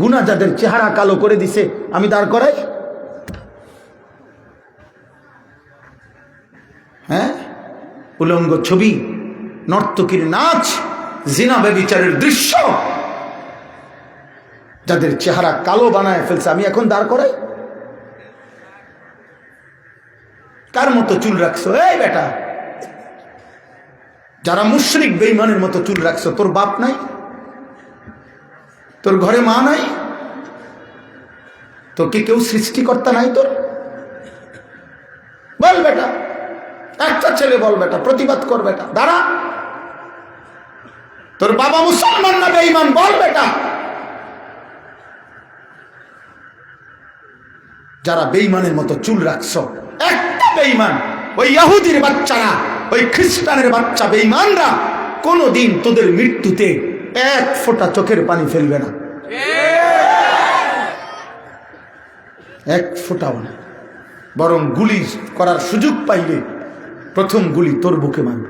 গুনাহ যাদের চেহারা কালো করে দিছে আমি দাঁড় করাই? হ্যাঁ, উলঙ্গ ছবি, নর্তকীর নাচ, জিনা ব্যভিচারের দৃশ্য যাদের চেহারা কালো বানায় ফেলছে আমি এখন দাঁড় করাই? কার মতো চুল রাখছো এই বেটা? যারা মুশরিক বেঈমানের মতো চুল রাখছো, তোর বাপ নাই? তোর ঘরে মা নাই? তোকে কেউ সৃষ্টিকর্তা নাই তোর? বল বেটা, একটা ছেলে বল বেটা, প্রতিবাদ কর বেটা, দাঁড়া। তোর বাবা মুসলমান না বেঈমান? বল বেটা। যারা বেঈমানের মতো চুল রাখছো, একটা বেঈমান, ওই ইহুদির বাচ্চারা, ওই খ্রিস্টানের বাচ্চা বেঈমানরা কোনোদিন তোদের মৃত্যুতে এক ফোঁটা চোখের পানি ফেলবে না, এক ফোঁটাও না। বরং গুলি করার সুযোগ পাইলে প্রথম গুলি তোর বুকে মারবে।